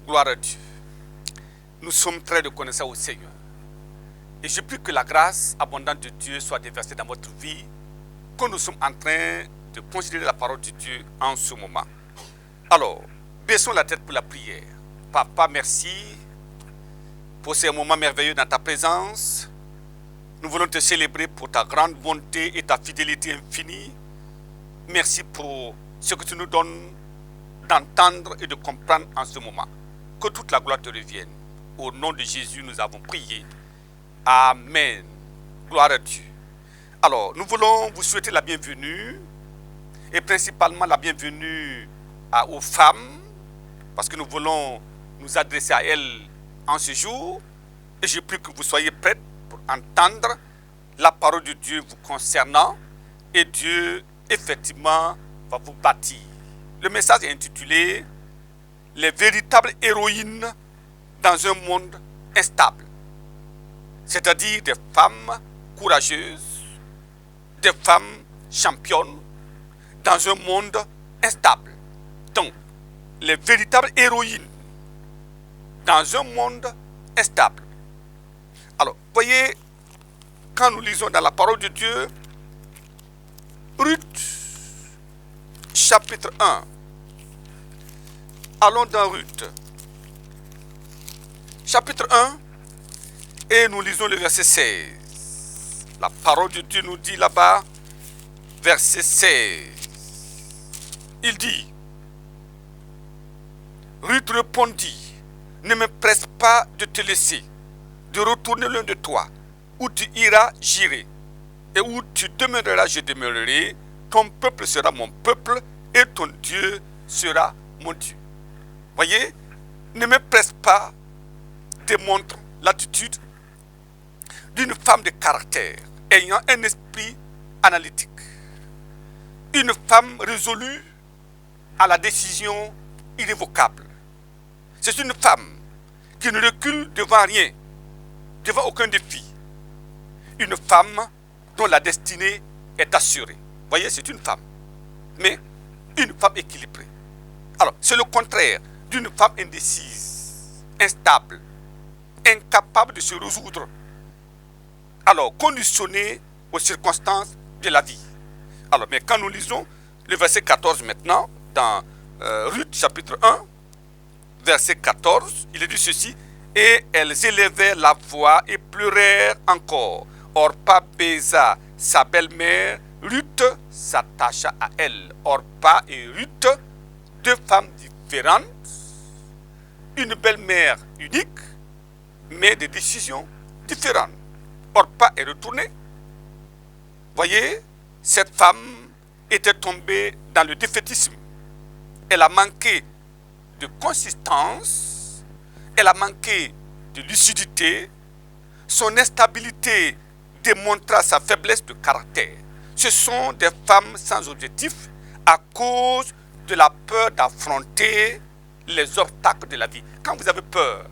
Gloire à Dieu. Nous sommes très reconnaissants au Seigneur. Et je prie que la grâce abondante de Dieu soit déversée dans votre vie, que nous sommes en train de considérer la parole de Dieu en ce moment. Alors, baissons la tête pour la prière. Papa, merci pour ces moments merveilleux dans ta présence. Nous voulons te célébrer pour ta grande bonté et ta fidélité infinie. Merci pour ce que tu nous donnes d'entendre et de comprendre en ce moment. Que toute la gloire te revienne. Au nom de Jésus, nous avons prié. Amen. Gloire à Dieu. Alors, nous voulons vous souhaiter la bienvenue et principalement la bienvenue aux femmes parce que nous voulons nous adresser à elles en ce jour et je prie que vous soyez prêtes pour entendre la parole de Dieu vous concernant et Dieu, effectivement, va vous bâtir. Le message est intitulé « Les véritables héroïnes dans un monde instable ». C'est-à-dire des femmes courageuses, des femmes championnes dans un monde instable. Donc, les véritables héroïnes dans un monde instable. Alors, voyez, quand nous lisons dans la parole de Dieu, Ruth, chapitre 1. Allons dans Ruth, chapitre 1, et nous lisons le verset 16. La parole de Dieu nous dit là-bas, verset 16. Il dit, Ruth répondit, ne me presse pas de te laisser, de retourner loin de toi. Où tu iras, j'irai. Et où tu demeureras, je demeurerai. Ton peuple sera mon peuple et ton Dieu sera mon Dieu. Voyez, ne me presse pas démontre l'attitude d'une femme de caractère, ayant un esprit analytique. Une femme résolue à la décision irrévocable. C'est une femme qui ne recule devant rien, devant aucun défi. Une femme dont la destinée est assurée. Voyez, c'est une femme, mais une femme équilibrée. Alors, c'est le contraire d'une femme indécise, instable, incapable de se résoudre. Alors, conditionnée aux circonstances de la vie. Alors, mais quand nous lisons le verset 14 maintenant, dans Ruth chapitre 1, verset 14, il est dit ceci, et elles élevèrent la voix et pleurèrent encore. Orpa baisa sa belle-mère, Ruth s'attacha à elle. Orpa et Ruth, deux femmes différentes, une belle-mère unique, mais des décisions différentes. Orpa est retournée. Voyez, cette femme était tombée dans le défaitisme. Elle a manqué de consistance, elle a manqué de lucidité, son instabilité démontra sa faiblesse de caractère. Ce sont des femmes sans objectif à cause de la peur d'affronter les obstacles de la vie. Quand vous avez peur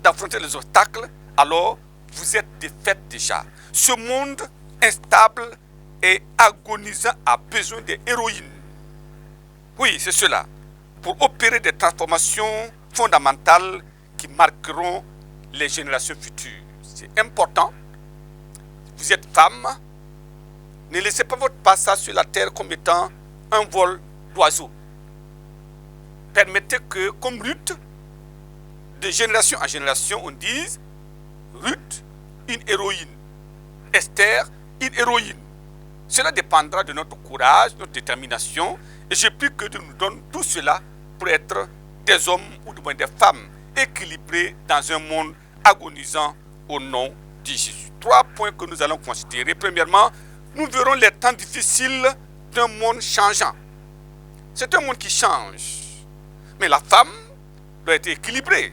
d'affronter les obstacles, alors vous êtes défaite déjà. Ce monde instable et agonisant a besoin des héroïnes. Oui, c'est cela. Pour opérer des transformations fondamentales qui marqueront les générations futures. C'est important. Vous êtes femme. Ne laissez pas votre passage sur la terre comme étant un vol d'oiseau. Permettez que, comme Ruth, de génération en génération, on dise Ruth, une héroïne. Esther, une héroïne. Cela dépendra de notre courage, notre détermination. Et je prie que Dieu nous donne tout cela pour être des hommes ou du moins des femmes équilibrés dans un monde agonisant au nom de Jésus. 3 points que nous allons considérer. Premièrement, nous verrons les temps difficiles d'un monde changeant. C'est un monde qui change. Mais la femme doit être équilibrée.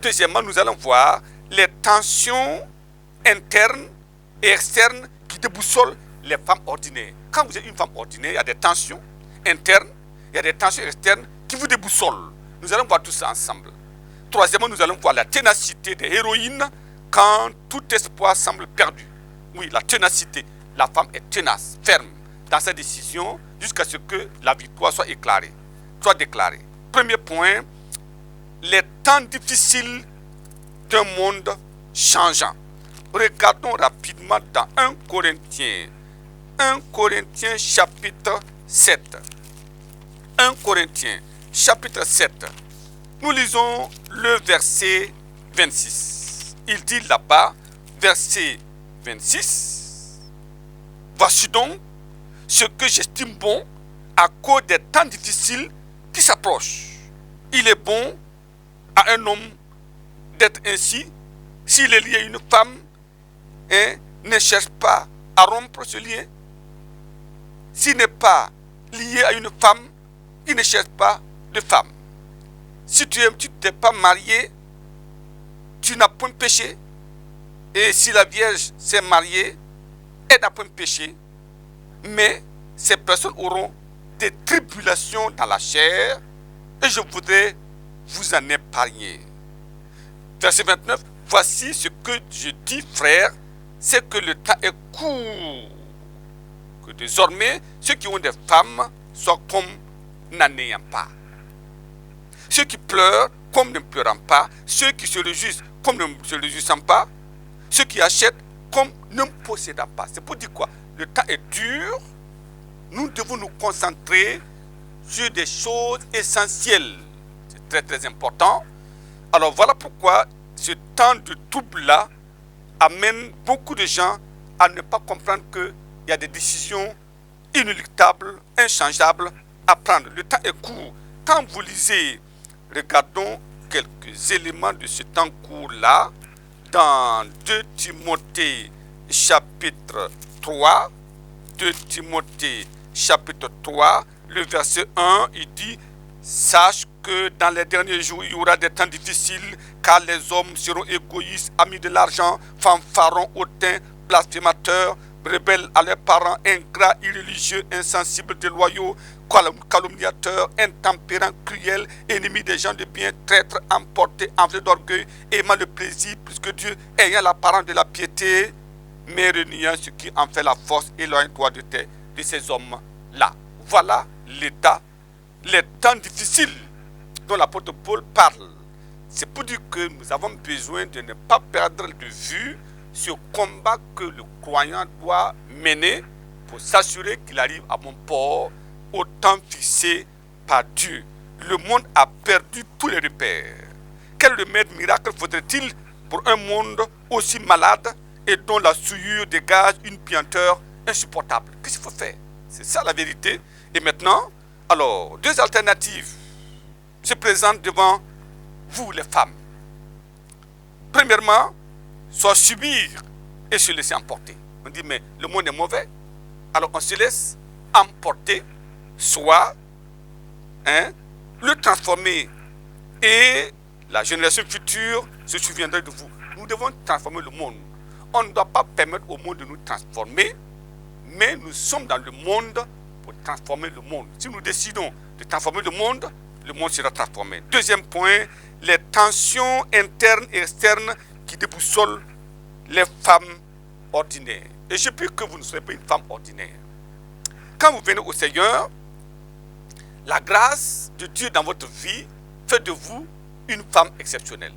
Deuxièmement, nous allons voir les tensions internes et externes qui déboussolent les femmes ordinaires. Quand vous êtes une femme ordinaire, il y a des tensions internes, il y a des tensions externes qui vous déboussolent. Nous allons voir tout ça ensemble. Troisièmement, nous allons voir la ténacité des héroïnes quand tout espoir semble perdu. Oui, la ténacité. La femme est tenace, ferme dans sa décision jusqu'à ce que la victoire soit déclarée. Premier point, les temps difficiles d'un monde changeant. Regardons rapidement dans 1 Corinthiens. 1 Corinthiens chapitre 7. 1 Corinthiens chapitre 7. Nous lisons le verset 26. Il dit là-bas, verset 26. Voici donc ce que j'estime bon à cause des temps difficiles qui s'approchent. Il est bon à un homme d'être ainsi s'il est lié à une femme et ne cherche pas à rompre ce lien. S'il n'est pas lié à une femme, il ne cherche pas de femme. Si tu n'es pas marié, tu n'as point péché. Et si la Vierge s'est mariée, elle n'a point péché. Mais ces personnes auront des tribulations dans la chair et je voudrais vous en épargner. Verset 29. Voici ce que je dis, frères, c'est que le temps est court. Que désormais, ceux qui ont des femmes soient comme n'en ayant pas. Ceux qui pleurent comme ne pleurant pas. Ceux qui se réjouissent comme ne se réjouissant pas. Ceux qui achètent comme ne possédant pas. C'est pour dire quoi? Le temps est dur. Nous devons nous concentrer sur des choses essentielles. C'est très très important. Alors voilà pourquoi ce temps de trouble-là amène beaucoup de gens à ne pas comprendre qu'il y a des décisions inéluctables, inchangeables à prendre. Le temps est court. Quand vous lisez, regardons quelques éléments de ce temps court-là, dans 2 Timothée chapitre 3, 2 Timothée chapitre 3, le verset 1, il dit « Sache que dans les derniers jours, il y aura des temps difficiles, car les hommes seront égoïstes, amis de l'argent, fanfarons, hautains, blasphémateurs, rebelles à leurs parents, ingrats, irréligieux, insensibles, déloyaux, calomniateurs, intempérants, cruels, ennemis des gens de bien, traîtres, emportés, envieux d'orgueil, aimant le plaisir plus que Dieu, ayant l'apparence de la piété, mais reniant ce qui en fait la force. Éloigne-toi de ces hommes-là. » Voilà l'état, les temps difficiles dont l'apôtre Paul parle. C'est pour dire que nous avons besoin de ne pas perdre de vue ce combat que le croyant doit mener pour s'assurer qu'il arrive à bon port au temps fixé par Dieu. Le monde a perdu tous les repères. Quel remède miracle faudrait-il pour un monde aussi malade et dont la souillure dégage une puanteur insupportable? Qu'est-ce qu'il faut faire? C'est ça la vérité. Et maintenant, alors, 2 alternatives se présentent devant vous les femmes. Premièrement, soit subir et se laisser emporter. On dit mais le monde est mauvais, alors on se laisse emporter, soit le transformer et la génération future se souviendra de vous. Nous devons transformer le monde. On ne doit pas permettre au monde de nous transformer, mais nous sommes dans le monde pour transformer le monde. Si nous décidons de transformer le monde sera transformé. Deuxième point, les tensions internes et externes qui déboussolent les femmes ordinaires. Et je prie que vous ne soyez pas une femme ordinaire. Quand vous venez au Seigneur, la grâce de Dieu dans votre vie fait de vous une femme exceptionnelle,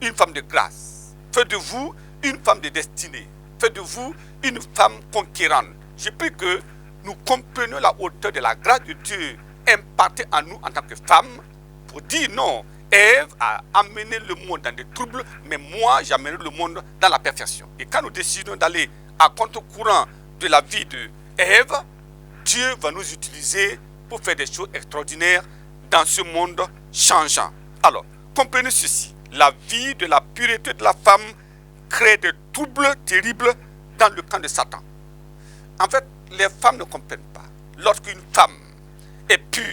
une femme de grâce, fait de vous une femme de destinée, fait de vous une femme conquérante. Je prie que nous comprenions la hauteur de la grâce de Dieu impartée en nous en tant que femmes pour dire non. Ève a amené le monde dans des troubles, mais moi j'amène le monde dans la perfection. Et quand nous décidons d'aller à contre-courant de la vie de Ève, Dieu va nous utiliser pour faire des choses extraordinaires dans ce monde changeant. Alors, comprenez ceci. La vie de la pureté de la femme crée des troubles terribles dans le camp de Satan. En fait, les femmes ne comprennent pas. Lorsqu'une femme est pure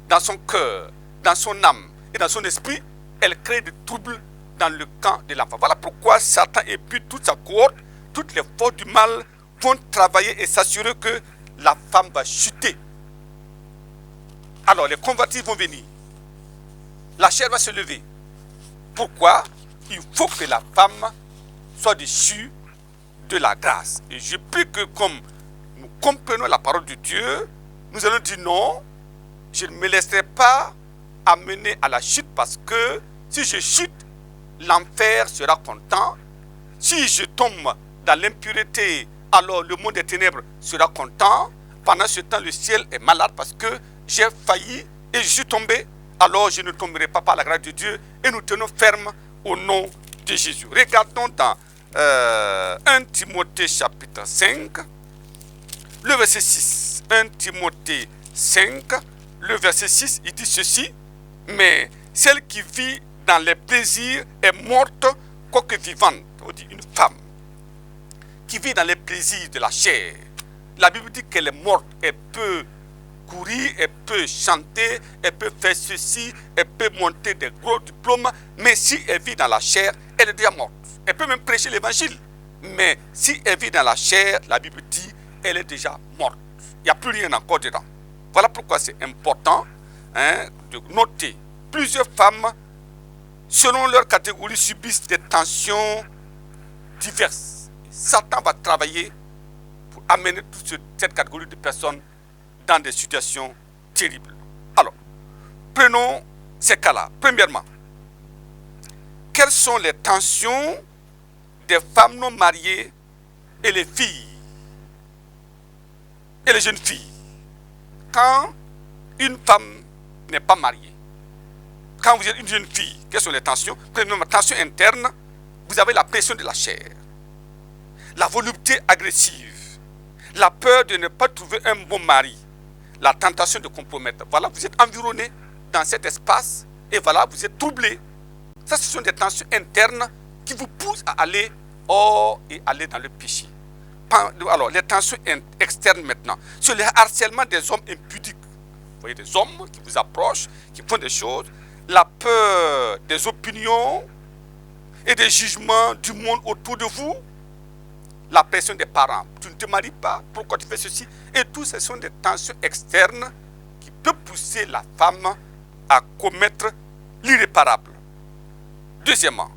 dans son cœur, dans son âme et dans son esprit, elle crée des troubles dans le camp de l'enfant. Voilà pourquoi Satan et puis toute sa cohorte, toutes les forces du mal vont travailler et s'assurer que la femme va chuter. Alors les convertis vont venir. La chair va se lever. Pourquoi? Il faut que la femme soit déchue de la grâce. Et je prie que comme nous comprenons la parole de Dieu, nous allons dire non, je ne me laisserai pas amené à la chute parce que si je chute, l'enfer sera content. Si je tombe dans l'impureté, alors le monde des ténèbres sera content. Pendant ce temps, le ciel est malade parce que j'ai failli et je suis tombé. Alors je ne tomberai pas par la grâce de Dieu et nous tenons ferme au nom de Jésus. Regardons dans 1 Timothée chapitre 5, le verset 6. 1 Timothée 5, le verset 6, il dit ceci: mais celle qui vit dans les plaisirs est morte, quoique vivante. On dit une femme qui vit dans les plaisirs de la chair. La Bible dit qu'elle est morte. Elle peut courir, elle peut chanter, elle peut faire ceci, elle peut monter des gros diplômes, mais si elle vit dans la chair, elle est déjà morte. Elle peut même prêcher l'évangile, mais si elle vit dans la chair, la Bible dit, elle est déjà morte. Il n'y a plus rien encore dedans. Voilà pourquoi c'est important de noter. Plusieurs femmes, selon leur catégorie, subissent des tensions diverses. Satan va travailler pour amener toute cette catégorie de personnes dans des situations terribles. Alors, prenons ces cas-là. Premièrement, quelles sont les tensions des femmes non mariées et les filles et les jeunes filles? Quand une femme n'est pas mariée, quand vous êtes une jeune fille, quelles sont les tensions? Premièrement, tension interne, vous avez la pression de la chair, la volupté agressive, la peur de ne pas trouver un bon mari, la tentation de compromettre. Voilà, vous êtes environné dans cet espace et voilà, vous êtes troublé. Ça, ce sont des tensions internes qui vous poussent à aller hors et aller dans le péché. Alors, les tensions externes maintenant, c'est le harcèlement des hommes impudiques. Vous voyez, des hommes qui vous approchent, qui font des choses, la peur des opinions et des jugements du monde autour de vous, la pression des parents. Tu ne te maries pas, pourquoi tu fais ceci? Et tout ce sont des tensions externes qui peuvent pousser la femme à commettre l'irréparable. Deuxièmement,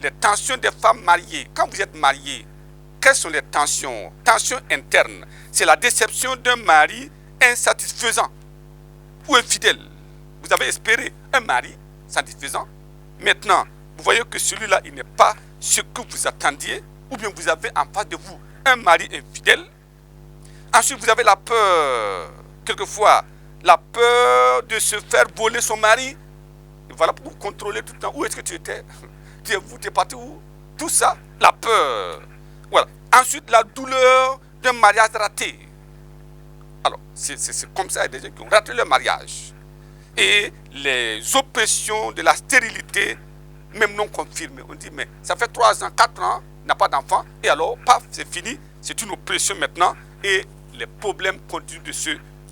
les tensions des femmes mariées. Quand vous êtes marié, quelles sont les tensions? Tensions internes, c'est la déception d'un mari insatisfaisant ou infidèle. Vous avez espéré un mari satisfaisant. Maintenant, vous voyez que celui-là, il n'est pas ce que vous attendiez, ou bien vous avez en face de vous un mari infidèle. Ensuite, vous avez la peur, quelquefois, la peur de se faire voler son mari. Et voilà pour vous contrôler tout le temps. Où est-ce que tu étais? Tu es parti où? Tout ça, la peur. Voilà. Ensuite, la douleur d'un mariage raté. Alors, c'est comme ça, il y a des gens qui ont raté leur mariage. Et les oppressions de la stérilité, même non confirmées. On dit, mais ça fait 3 ans, 4 ans, n'a pas d'enfant, et alors, paf, c'est fini, c'est une oppression maintenant, et les problèmes continuent de se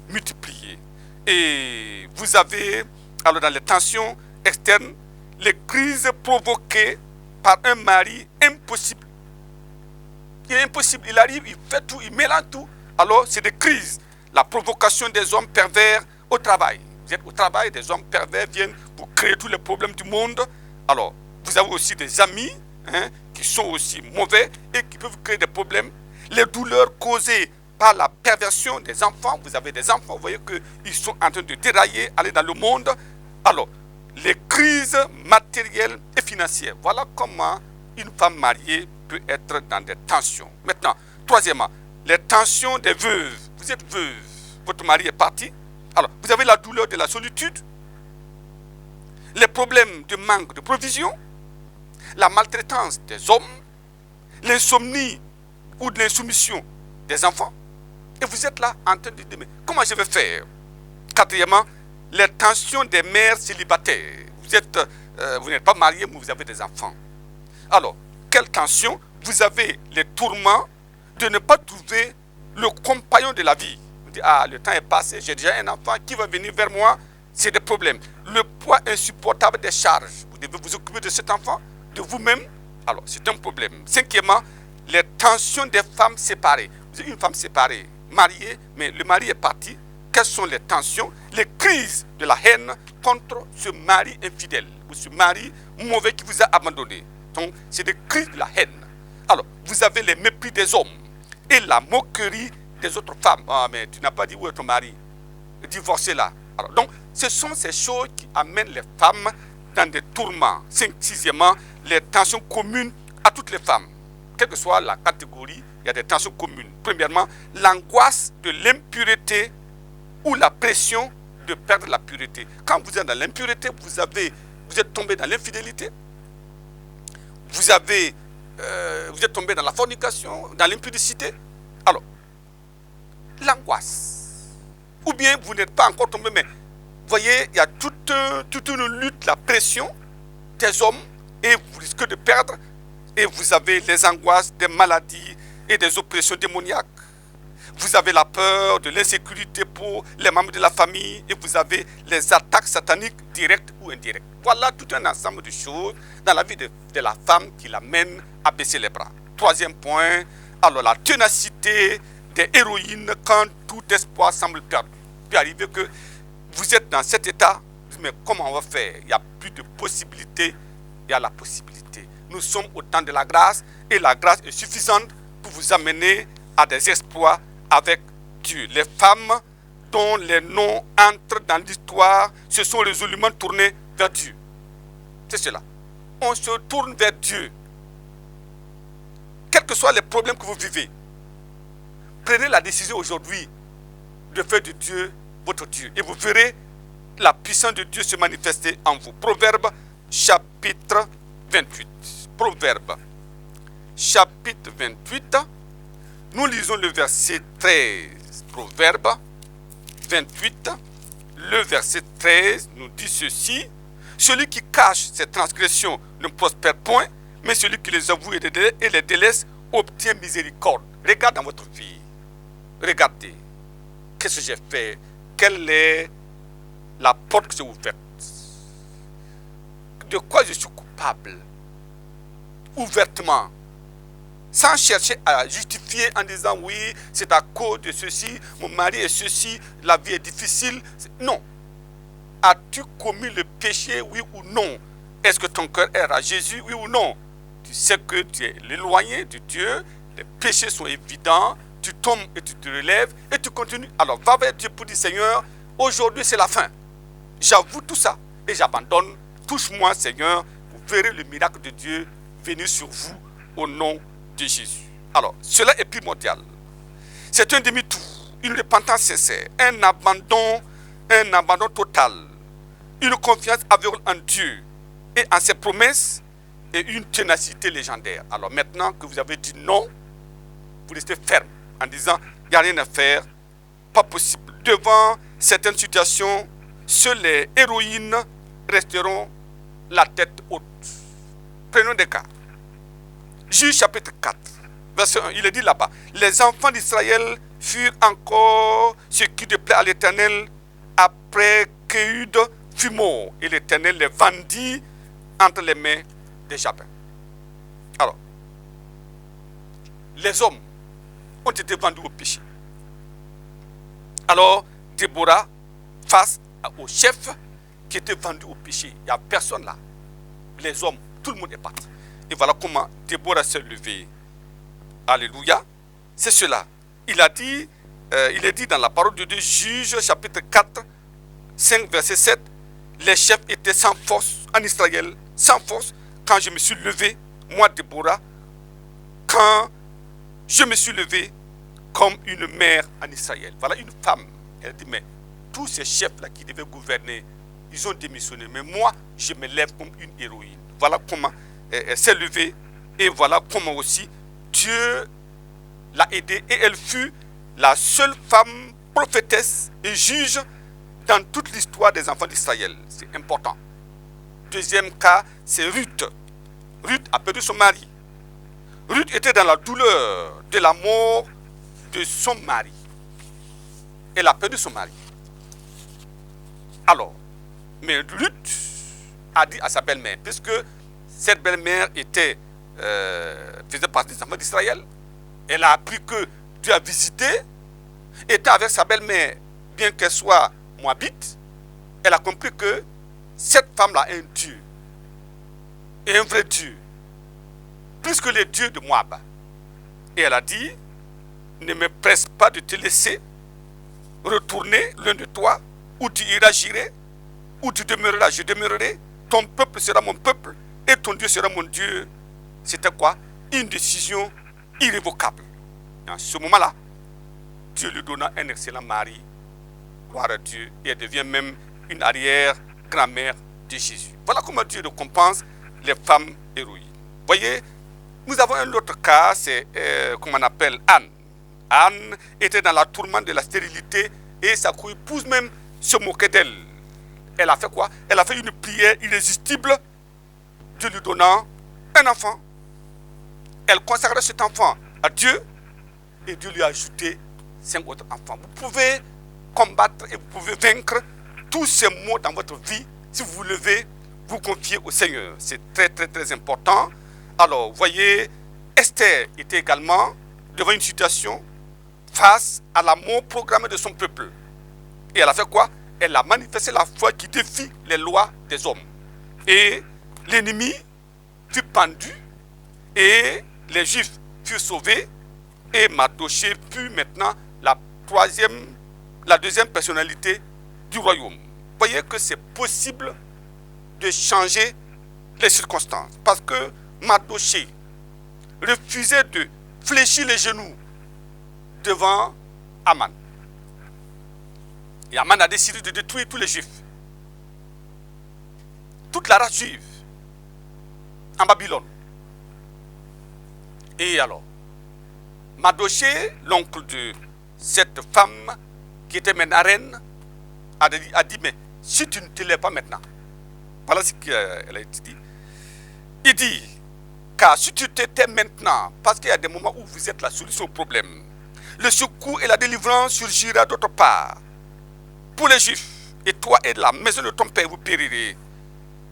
multiplier. Et vous avez, alors dans les tensions externes, les crises provoquées par un mari impossible. Il est impossible, il arrive, il fait tout, il mélange tout, alors c'est des crises. La provocation des hommes pervers au travail. Vous êtes au travail, des hommes pervers viennent pour créer tous les problèmes du monde. Alors, vous avez aussi des amis, qui sont aussi mauvais et qui peuvent créer des problèmes. Les douleurs causées par la perversion des enfants. Vous avez des enfants, vous voyez qu'ils sont en train de dérailler, aller dans le monde. Alors, les crises matérielles et financières. Voilà comment une femme mariée peut être dans des tensions. Maintenant, troisièmement, les tensions des veuves. Vous êtes veuve, votre mari est parti. Alors, vous avez la douleur de la solitude, les problèmes de manque de provision, la maltraitance des hommes, l'insomnie ou de l'insoumission des enfants. Et vous êtes là en train de dire, mais comment je vais faire? Quatrièmement, les tensions des mères célibataires. Vous n'êtes pas marié, mais vous avez des enfants. Alors, quelle tension? Vous avez les tourments de ne pas trouver le compagnon de la vie. Vous dites, ah, le temps est passé, j'ai déjà un enfant qui va venir vers moi. C'est des problèmes. Le poids insupportable des charges. Vous devez vous occuper de cet enfant, de vous-même. Alors, c'est un problème. Cinquièmement, les tensions des femmes séparées. Vous êtes une femme séparée, mariée, mais le mari est parti. Quelles sont les tensions? Les crises de la haine contre ce mari infidèle ou ce mari mauvais qui vous a abandonné. Donc, c'est des crises de la haine. Alors, vous avez les mépris des hommes et la moquerie des autres femmes. Ah, mais tu n'as pas dit où est ton mari? Divorcé là. Alors, donc, ce sont ces choses qui amènent les femmes dans des tourments. Sixièmement, les tensions communes à toutes les femmes. Quelle que soit la catégorie, il y a des tensions communes. Premièrement, l'angoisse de l'impureté ou la pression de perdre la pureté. Quand vous êtes dans l'impureté, vous êtes tombé dans l'infidélité, vous êtes tombé dans la fornication, dans l'impudicité. Alors, l'angoisse. Ou bien vous n'êtes pas encore tombé, mais vous voyez, il y a toute une lutte, la pression des hommes, et vous risquez de perdre, et vous avez les angoisses des maladies et des oppressions démoniaques. Vous avez la peur de l'insécurité pour les membres de la famille, et vous avez les attaques sataniques directes ou indirectes. Voilà tout un ensemble de choses dans la vie de la femme qui l'amène à baisser les bras. Troisième point, alors la ténacité des héroïnes quand tout espoir semble perdu. Il peut arriver que vous êtes dans cet état, mais comment on va faire? Il n'y a plus de possibilité, il y a la possibilité. Nous sommes au temps de la grâce, et la grâce est suffisante pour vous amener à des exploits avec Dieu. Les femmes dont les noms entrent dans l'histoire se sont résolument tournées vers Dieu. C'est cela. On se tourne vers Dieu. Quels que soient les problèmes que vous vivez, prenez la décision aujourd'hui de faire de Dieu votre Dieu. Et vous verrez la puissance de Dieu se manifester en vous. Proverbe chapitre 28. Proverbe chapitre 28. Nous lisons le verset 13. Proverbe 28. Le verset 13 nous dit ceci. Celui qui cache ses transgressions ne prospère point, mais celui qui les avoue et les délaisse obtient miséricorde. Regardez dans votre vie. Regardez. Qu'est-ce que j'ai fait? Quelle est la porte que j'ai ouverte? De quoi je suis coupable? Ouvertement. Sans chercher à justifier en disant oui, c'est à cause de ceci, mon mari est ceci, la vie est difficile. Non. As-tu commis le péché, oui ou non? Est-ce que ton cœur est à Jésus, oui ou non? Tu sais que tu es éloigné de Dieu, les péchés sont évidents, tu tombes et tu te relèves et tu continues. Alors va vers Dieu pour dire Seigneur, aujourd'hui c'est la fin. J'avoue tout ça et j'abandonne. Touche-moi Seigneur, vous verrez le miracle de Dieu venir sur vous au nom de Jésus. Alors, cela est primordial. C'est un demi-tour, une repentance sincère, un abandon total, une confiance aveugle en Dieu et en ses promesses et une ténacité légendaire. Alors maintenant que vous avez dit non, vous restez ferme en disant il n'y a rien à faire, pas possible. Devant certaines situations, seules les héroïnes resteront la tête haute. Prenons des cas. Juge chapitre 4, verset 1, il est dit là-bas, les enfants d'Israël furent encore ce qui déplaît à l'Éternel après qu'Éhud fut mort, et l'Éternel les vendit entre les mains des Jabins. Alors, les hommes ont été vendus au péché. Alors, Déborah, face au chef qui était vendu au péché, il n'y a personne là. Les hommes, tout le monde est parti. Et voilà comment Déborah s'est levée. Alléluia. C'est cela. Il est dit dans la parole de Dieu, Juge chapitre 4, 5, verset 7, les chefs étaient sans force en Israël, sans force, quand je me suis levé, moi Déborah, quand je me suis levé comme une mère en Israël. Voilà une femme. Elle dit, mais tous ces chefs-là qui devaient gouverner, ils ont démissionné. Mais moi, je me lève comme une héroïne. Voilà comment elle s'est levée. Et voilà comment aussi Dieu l'a aidée. Et elle fut la seule femme prophétesse et juge dans toute l'histoire des enfants d'Israël. C'est important. Deuxième cas, c'est Ruth. Ruth a perdu son mari. Ruth était dans la douleur de la mort de son mari. Elle a perdu son mari. Alors, mais Ruth a dit à sa belle-mère, puisque cette belle-mère faisait partie des enfants d'Israël, elle a appris que Dieu a visité, étant avec sa belle-mère, bien qu'elle soit moabite, elle a compris que cette femme-là a un Dieu, et un vrai Dieu, plus que les dieux de Moab. Et elle a dit, ne me presse pas de te laisser retourner l'un de toi Où tu iras, j'irai. Où tu demeureras, je demeurerai. Ton peuple sera mon peuple et ton Dieu sera mon Dieu. C'était quoi? Une décision irrévocable. Et en ce moment-là, Dieu lui donna un excellent mari, gloire à Dieu, et elle devient même une arrière-grand-mère de Jésus. Voilà comment Dieu récompense les femmes héroïnes. Voyez, nous avons un autre cas, c'est comment on appelle Anne. Anne était dans la tourmente de la stérilité et sa co-épouse même se moquait d'elle. Elle a fait quoi? Elle a fait une prière irrésistible, Dieu lui donnant un enfant. Elle consacrait cet enfant à Dieu et Dieu lui a ajouté 5 autres enfants. Vous pouvez combattre et vous pouvez vaincre tous ces maux dans votre vie si vous vous levez, vous confiez au Seigneur. C'est très très très important. Alors, voyez, Esther était également devant une situation face à la mort programmée de son peuple. Et elle a fait quoi? Elle a manifesté la foi qui défie les lois des hommes. Et l'ennemi fut pendu et les Juifs furent sauvés et Mardochée fut maintenant la deuxième personnalité du royaume. Voyez que c'est possible de changer les circonstances. Parce que Mardochée refusait de fléchir les genoux devant Aman. Et Aman a décidé de détruire tous les Juifs. Toute la race juive en Babylone. Et alors, Mardochée, l'oncle de cette femme qui était maintenant reine, a dit, mais si tu ne te lèves pas maintenant, voilà ce qu'elle a dit. Il dit, car si tu t'étais maintenant, parce qu'il y a des moments où vous êtes la solution au problème, le secours et la délivrance surgira d'autre part pour les Juifs, et toi et la maison de ton père vous périrez.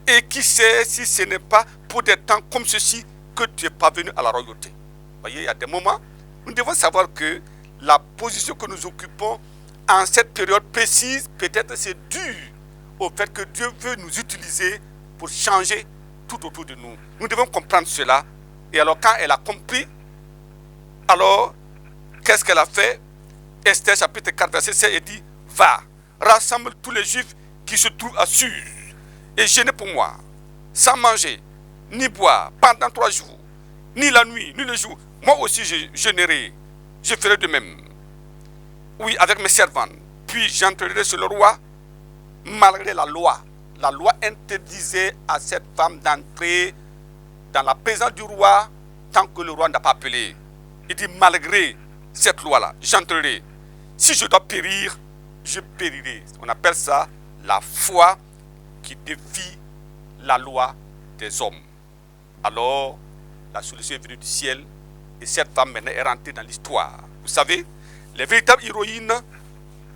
Et qui sait si ce n'est pas pour des temps comme ceci que tu es parvenu à la royauté. Vous voyez, il y a des moments, nous devons savoir que la position que nous occupons en cette période précise, peut-être c'est dû au fait que Dieu veut nous utiliser pour changer tout autour de nous. Nous devons comprendre cela. Et alors quand elle a compris, alors qu'est-ce qu'elle a fait? Esther chapitre 4 verset 16, elle dit, va, rassemble tous les Juifs qui se trouvent à Suse et jeûnez pour moi, sans manger, ni boire, pendant 3 jours, ni la nuit, ni le jour. Moi aussi je jeûnerai, je ferai de même. Oui, avec mes servantes. Puis j'entrerai sur le roi, malgré la loi. La loi interdisait à cette femme d'entrer dans la présence du roi tant que le roi n'a pas appelé. Il dit, malgré cette loi-là, j'entrerai. Si je dois périr, je périrai. On appelle ça la foi qui défie la loi des hommes. Alors, la solution est venue du ciel et cette femme maintenant est rentrée dans l'histoire. Vous savez, les véritables héroïnes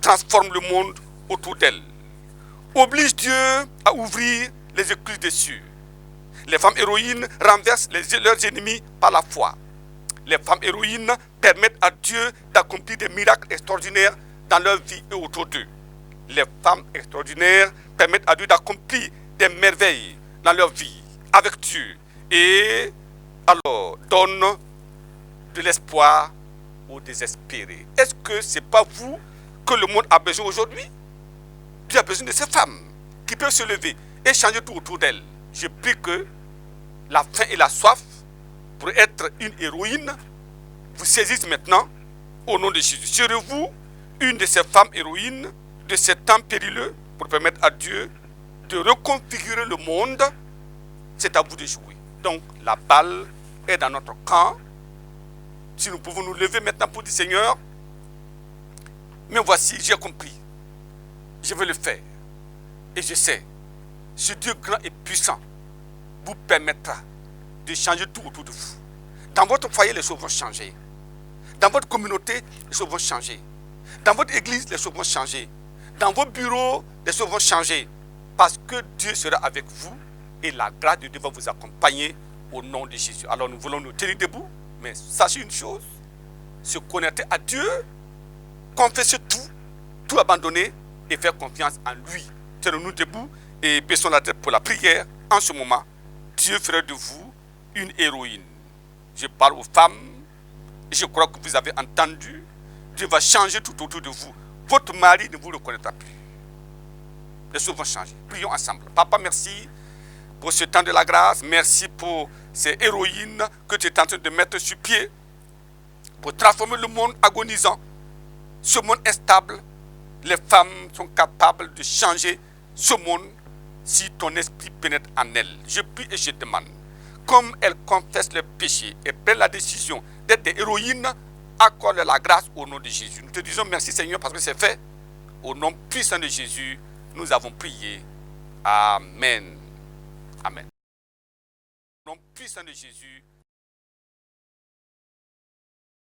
transforment le monde autour d'elles, obligent Dieu à ouvrir les écluses des cieux. Les femmes héroïnes renversent leurs ennemis par la foi. Les femmes héroïnes permettent à Dieu d'accomplir des miracles extraordinaires dans leur vie et autour d'eux. Les femmes extraordinaires permettent à Dieu d'accomplir des merveilles dans leur vie avec Dieu et alors donnent de l'espoir aux désespérés. Est-ce que ce n'est pas vous que le monde a besoin aujourd'hui? Dieu a besoin de ces femmes qui peuvent se lever et changer tout autour d'elles. Je prie que la faim et la soif pour être une héroïne vous saisissent maintenant au nom de Jésus. Serez-vous une de ces femmes héroïnes de ces temps périlleux pour permettre à Dieu de reconfigurer le monde? C'est à vous de jouer. Donc la balle est dans notre camp. Si nous pouvons nous lever maintenant pour dire, Seigneur, mais voici, j'ai compris. Je vais le faire. Et je sais, ce Dieu grand et puissant vous permettra de changer tout autour de vous. Dans votre foyer, les choses vont changer. Dans votre communauté, les choses vont changer. Dans votre église, les choses vont changer. Dans vos bureaux, les choses vont changer. Parce que Dieu sera avec vous et la grâce de Dieu va vous accompagner au nom de Jésus. Alors nous voulons nous tenir debout, mais sachez une chose, se connecter à Dieu, confesser tout abandonner et faire confiance en lui. Tenons-nous debout et baissons la tête pour la prière. En ce moment, Dieu fera de vous une héroïne. Je parle aux femmes, je crois que vous avez entendu. Dieu va changer tout autour de vous. Votre mari ne vous reconnaîtra plus. Les choses vont changer. Prions ensemble. Papa, merci pour ce temps de la grâce. Merci pour ces héroïnes que tu es en train de mettre sur pied pour transformer le monde agonisant. Ce monde instable, les femmes sont capables de changer ce monde si ton esprit pénètre en elles. Je prie et je demande, comme elles confessent leurs péchés et prennent la décision d'être des héroïnes, accorde la grâce au nom de Jésus. Nous te disons merci Seigneur parce que c'est fait. Au nom puissant de Jésus, nous avons prié. Amen. Amen. Au nom puissant de Jésus,